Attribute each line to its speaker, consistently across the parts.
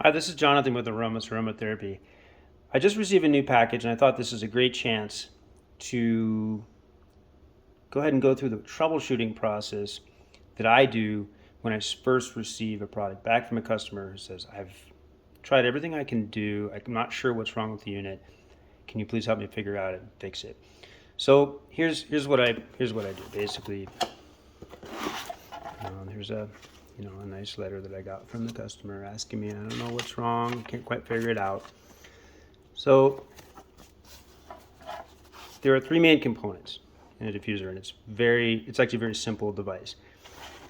Speaker 1: Hi, this is Jonathan with ArOmis Aromatherapy. I just received a new package and I thought this is a great chance to go ahead and go through the troubleshooting process that I do when I first receive a product back from a customer who says, I've tried everything I can do. I'm not sure what's wrong with the unit. Can you please help me figure out and fix it? So here's what I do. Basically, here's a nice letter that I got from the customer asking me, I don't know what's wrong, can't quite figure it out. So there are three main components in a diffuser, and it's actually a very simple device.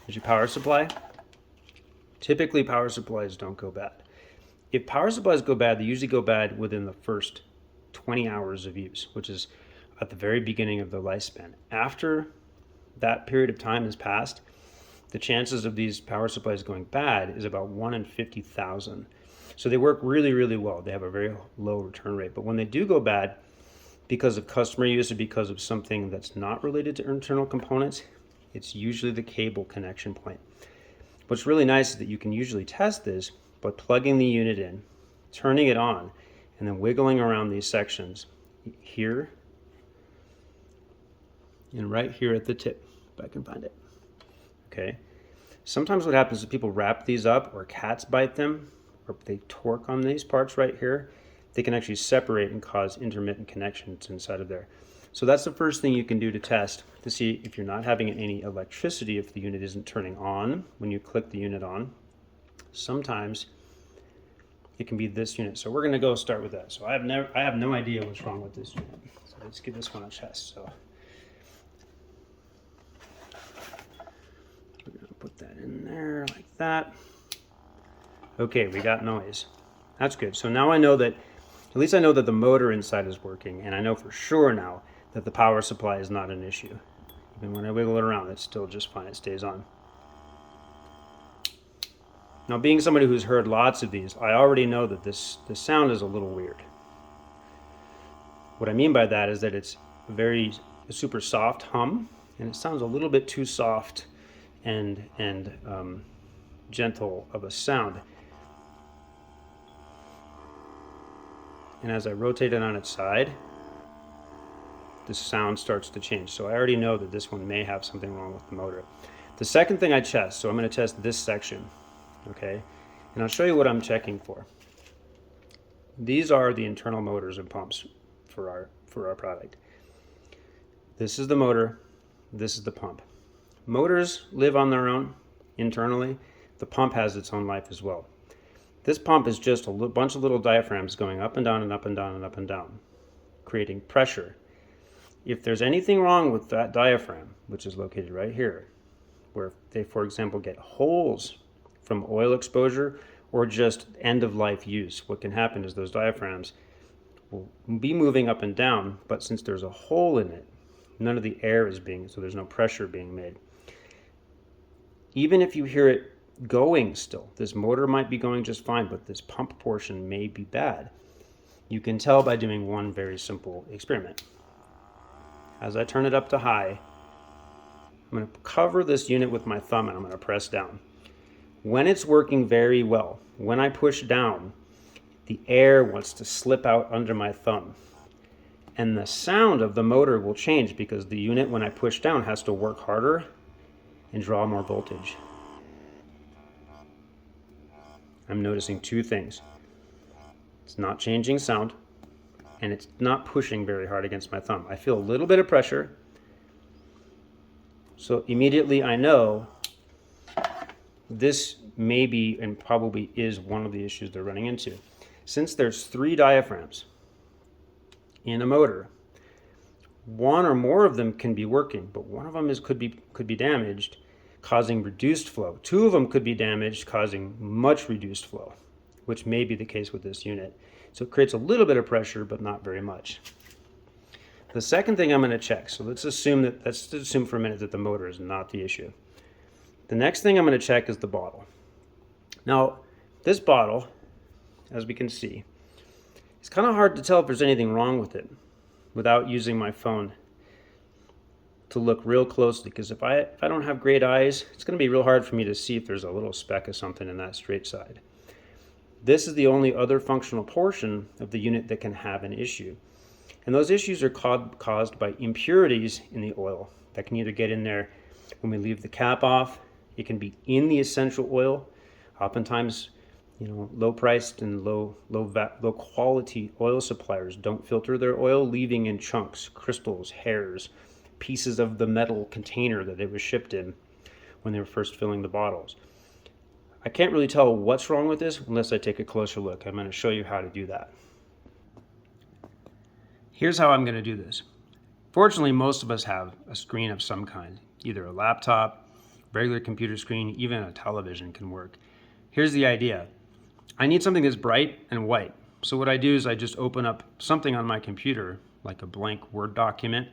Speaker 1: There's your power supply. Typically power supplies don't go bad. If power supplies go bad, they usually go bad within the first 20 hours of use, which is at the very beginning of the lifespan. After that period of time has passed, the chances of these power supplies going bad is about 1 in 50,000. So they work really, really well. They have a very low return rate. But when they do go bad, because of customer use or because of something that's not related to internal components, it's usually the cable connection point. What's really nice is that you can usually test this by plugging the unit in, turning it on, and then wiggling around these sections here and right here at the tip, if I can find it. Okay. Sometimes what happens is people wrap these up, or cats bite them, or they torque on these parts right here. They can actually separate and cause intermittent connections inside of there. So that's the first thing you can do to test to see if you're not having any electricity, if the unit isn't turning on when you click the unit on. Sometimes it can be this unit. So we're going to go start with that. So I have no idea what's wrong with this unit. So let's give this one a test. So we're going to put that in there like that. Okay, we got noise. That's good. So now I know that, at least I know that the motor inside is working, and I know for sure now that the power supply is not an issue. Even when I wiggle it around, it's still just fine. It stays on. Now, being somebody who's heard lots of these, I already know that this sound is a little weird. What I mean by that is that it's a super soft hum, and it sounds a little bit too soft and gentle of a sound. And as I rotate it on its side, the sound starts to change. So I already know that this one may have something wrong with the motor. The second thing I test, so I'm going to test this section, okay? And I'll show you what I'm checking for. These are the internal motors and pumps for our product. This is the motor, this is the pump. Motors live on their own internally. The pump has its own life as well. This pump is just a bunch of little diaphragms going up and down and up and down and up and down, creating pressure. If there's anything wrong with that diaphragm, which is located right here, where they, for example, get holes from oil exposure or just end-of-life use, what can happen is those diaphragms will be moving up and down, but since there's a hole in it, none of the air is so there's no pressure being made. Even if you hear it going still, this motor might be going just fine, but this pump portion may be bad. You can tell by doing one very simple experiment. As I turn it up to high, I'm going to cover this unit with my thumb and I'm going to press down. When it's working very well, when I push down, the air wants to slip out under my thumb. And the sound of the motor will change because the unit, when I push down, has to work harder and draw more voltage. I'm noticing two things. It's not changing sound, and it's not pushing very hard against my thumb. I feel a little bit of pressure, so immediately I know this may be and probably is one of the issues they're running into. Since there's 3 diaphragms in a motor, one or more of them can be working, but one of them could be damaged, causing reduced flow. 2 of them could be damaged, causing much reduced flow, which may be the case with this unit. So it creates a little bit of pressure, but not very much. The second thing I'm going to check, so let's assume for a minute that the motor is not the issue. The next thing I'm going to check is the bottle. Now, this bottle, as we can see, it's kind of hard to tell if there's anything wrong with it without using my phone to look real closely, because if I don't have great eyes, it's going to be real hard for me to see if there's a little speck of something in that straight side. This is the only other functional portion of the unit that can have an issue. And those issues are caused by impurities in the oil that can either get in there when we leave the cap off. It can be in the essential oil. Oftentimes, low priced and low quality oil suppliers don't filter their oil, leaving in chunks, crystals, hairs, pieces of the metal container that it was shipped in when they were first filling the bottles. I can't really tell what's wrong with this unless I take a closer look. I'm going to show you how to do that. Here's how I'm going to do this. Fortunately, most of us have a screen of some kind, either a laptop, regular computer screen, even a television can work. Here's the idea. I need something that's bright and white. So what I do is I just open up something on my computer, like a blank Word document,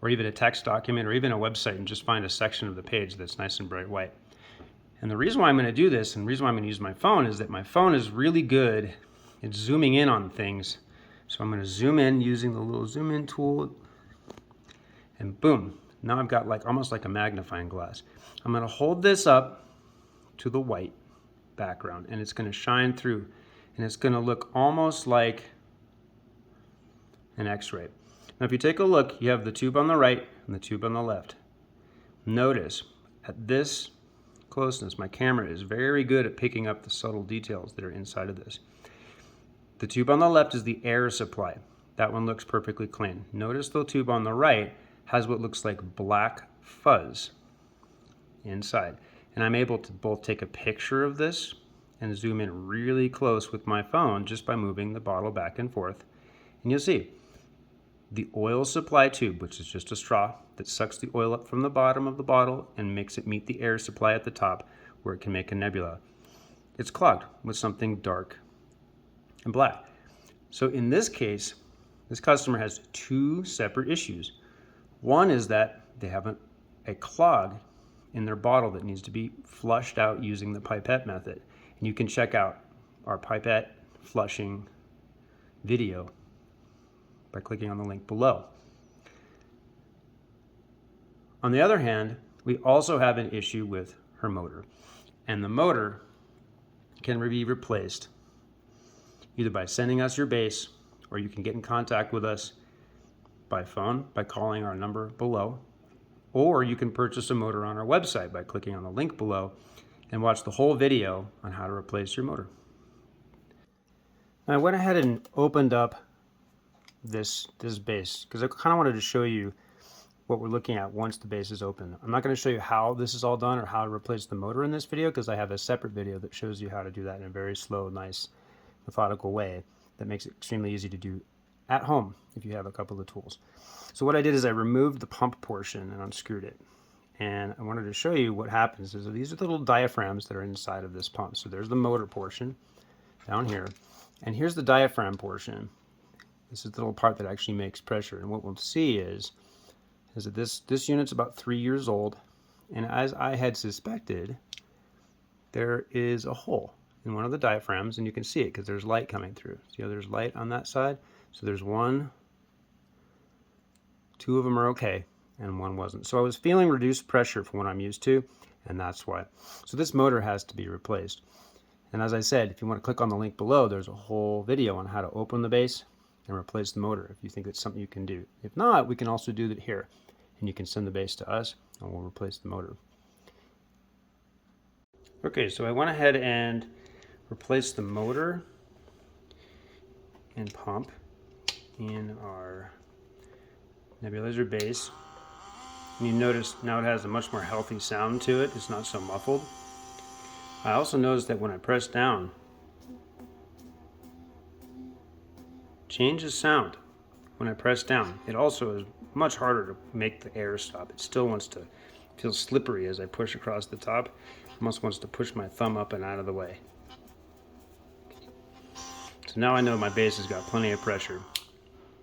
Speaker 1: or even a text document, or even a website, and just find a section of the page that's nice and bright white. And the reason why I'm going to do this, and the reason why I'm going to use my phone, is that my phone is really good at zooming in on things. So I'm going to zoom in using the little zoom in tool, and boom, now I've got almost like a magnifying glass. I'm going to hold this up to the white background, and it's going to shine through, and it's going to look almost like an X-ray. Now if you take a look, you have the tube on the right and the tube on the left. Notice at this closeness, my camera is very good at picking up the subtle details that are inside of this. The tube on the left is the air supply. That one looks perfectly clean. Notice the tube on the right has what looks like black fuzz inside. And I'm able to both take a picture of this and zoom in really close with my phone just by moving the bottle back and forth. And you'll see the oil supply tube, which is just a straw that sucks the oil up from the bottom of the bottle and makes it meet the air supply at the top where it can make a nebula. It's clogged with something dark and black. So in this case, this customer has two separate issues. One is that they have a clog in their bottle that needs to be flushed out using the pipette method. And you can check out our pipette flushing video by clicking on the link below. On the other hand, we also have an issue with her motor. And the motor can be replaced either by sending us your base, or you can get in contact with us by phone by calling our number below, or you can purchase a motor on our website by clicking on the link below and watch the whole video on how to replace your motor. Now I went ahead and opened up this base because I kind of wanted to show you what we're looking at once the base is open. I'm not going to show you how this is all done or how to replace the motor in this video because I have a separate video that shows you how to do that in a very slow, nice, methodical way that makes it extremely easy to do at home if you have a couple of tools. So what I did is I removed the pump portion and unscrewed it. And I wanted to show you what happens is that these are the little diaphragms that are inside of this pump. So there's the motor portion down here, and here's the diaphragm portion. This is the little part that actually makes pressure. And what we'll see is that this unit's about 3 years old, and as I had suspected, there is a hole in one of the diaphragms, and you can see it because there's light coming through. See how there's light on that side? So there's one, two of them are okay, and one wasn't. So I was feeling reduced pressure from what I'm used to, and that's why. So this motor has to be replaced. And as I said, if you want to click on the link below, there's a whole video on how to open the base and replace the motor if you think that's something you can do. If not, we can also do that here, and you can send the base to us and we'll replace the motor. Okay, so I went ahead and replaced the motor and pump in our Nebulizer base. And you notice now it has a much more healthy sound to it. It's not so muffled. I also noticed that when I press down, changes sound when I press down. It also is much harder to make the air stop. It still wants to feel slippery as I push across the top. It almost wants to push my thumb up and out of the way. So now I know my base has got plenty of pressure.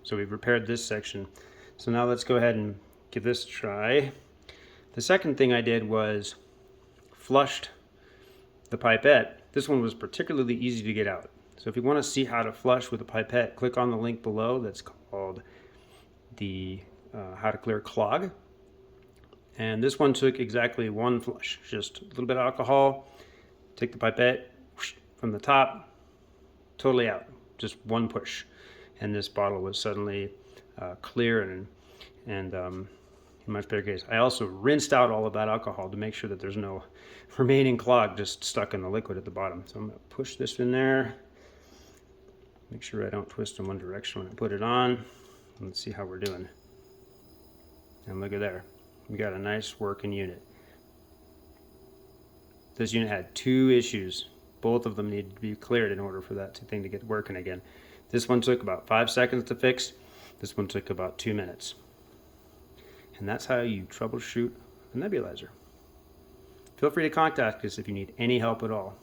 Speaker 1: So we've repaired this section. So now let's go ahead and give this a try. The second thing I did was flushed the pipette. This one was particularly easy to get out. So if you want to see how to flush with a pipette, click on the link below. That's called the How to Clear Clog. And this one took exactly one flush. Just a little bit of alcohol, take the pipette from the top, totally out, just one push, and this bottle was suddenly clear and in much better case. I also rinsed out all of that alcohol to make sure that there's no remaining clog just stuck in the liquid at the bottom. So I'm going to push this in there, make sure I don't twist in one direction when I put it on. Let's see how we're doing. And look at there, we got a nice working unit. This unit had 2 issues. Both of them needed to be cleared in order for that thing to get working again. This one took about 5 seconds to fix. This one took about 2 minutes. And that's how you troubleshoot a nebulizer. Feel free to contact us if you need any help at all.